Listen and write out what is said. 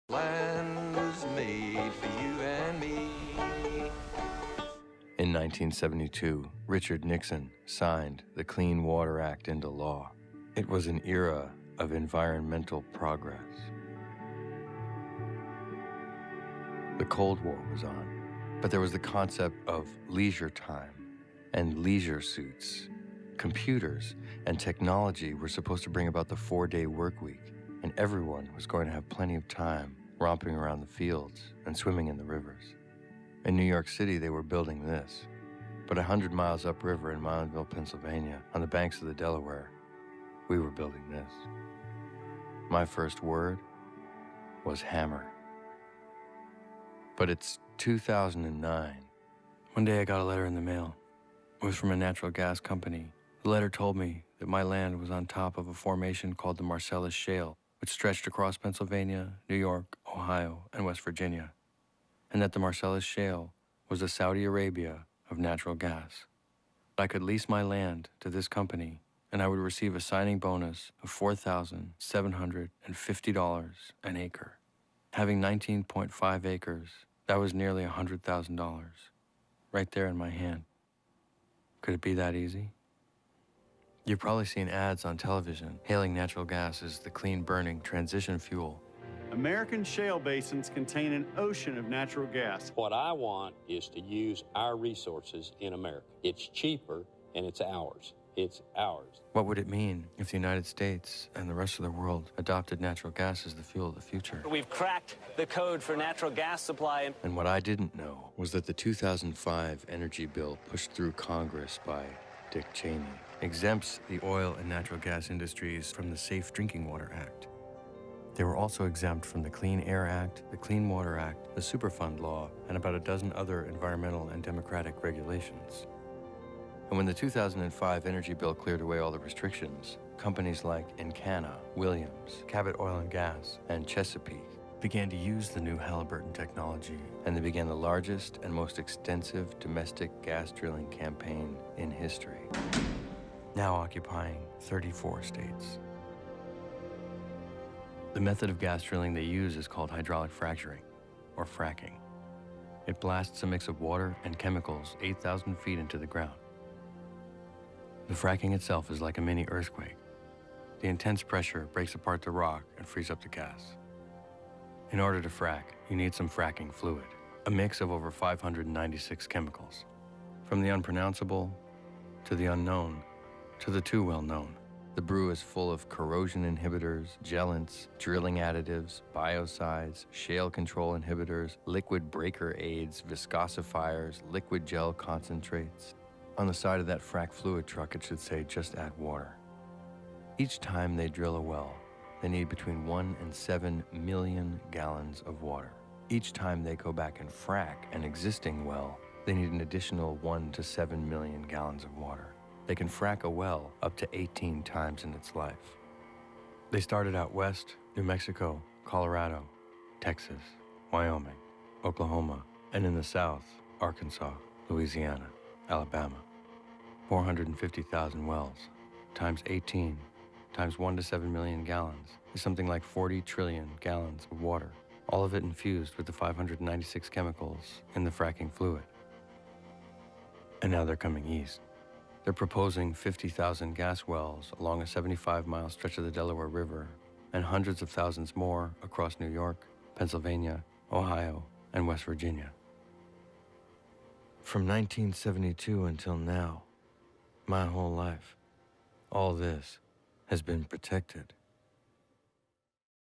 Land was made for you and me. In 1972, Richard Nixon signed the Clean Water Act into law. It was an era of environmental progress. The Cold War was on, but there was the concept of leisure time and leisure suits. Computers and technology were supposed to bring about the 4-day work week, and everyone was going to have plenty of time romping around the fields and swimming in the rivers. In New York City, they were building this, but 100 miles upriver in Milanville, Pennsylvania, on the banks of the Delaware, we were building this. My first word was hammer. But it's 2009. One day I got a letter in the mail. It was from a natural gas company. The letter told me that my land was on top of a formation called the Marcellus Shale, which stretched across Pennsylvania, New York, Ohio, and West Virginia, and that the Marcellus Shale was the Saudi Arabia of natural gas. I could lease my land to this company, and I would receive a signing bonus of $4,750 an acre. Having 19.5 acres, that was nearly $100,000, right there in my hand. Could it be that easy? You've probably seen ads on television hailing natural gas as the clean-burning transition fuel. American shale basins contain an ocean of natural gas. What I want is to use our resources in America. It's cheaper and it's ours. It's ours. What would it mean if the United States and the rest of the world adopted natural gas as the fuel of the future? We've cracked the code for natural gas supply. And what I didn't know was that the 2005 energy bill pushed through Congress by Dick Cheney exempts the oil and natural gas industries from the Safe Drinking Water Act. They were also exempt from the Clean Air Act, the Clean Water Act, the Superfund Law, and about a dozen other environmental and democratic regulations. And when the 2005 energy bill cleared away all the restrictions, companies like Encana, Williams, Cabot Oil and Gas, and Chesapeake began to use the new Halliburton technology, and they began the largest and most extensive domestic gas drilling campaign in history, now occupying 34 states. The method of gas drilling they use is called hydraulic fracturing, or fracking. It blasts a mix of water and chemicals 8,000 feet into the ground. The fracking itself is like a mini earthquake. The intense pressure breaks apart the rock and frees up the gas. In order to frack, you need some fracking fluid, a mix of over 596 chemicals, from the unpronounceable to the unknown to the too well-known. The brew is full of corrosion inhibitors, gelants, drilling additives, biocides, shale control inhibitors, liquid breaker aids, viscosifiers, liquid gel concentrates. On the side of that frac fluid truck, it should say, just add water. Each time they drill a well, they need between 1 and 7 million gallons of water. Each time they go back and frac an existing well, they need an additional 1 to 7 million gallons of water. They can frac a well up to 18 times in its life. They started out west, New Mexico, Colorado, Texas, Wyoming, Oklahoma, and in the south, Arkansas, Louisiana, Alabama. 450,000 wells, times 18, times 1 to 7 million gallons, is something like 40 trillion gallons of water, all of it infused with the 596 chemicals in the fracking fluid. And now they're coming east. They're proposing 50,000 gas wells along a 75-mile stretch of the Delaware River and hundreds of thousands more across New York, Pennsylvania, Ohio, and West Virginia. From 1972 until now, my whole life, all this has been protected.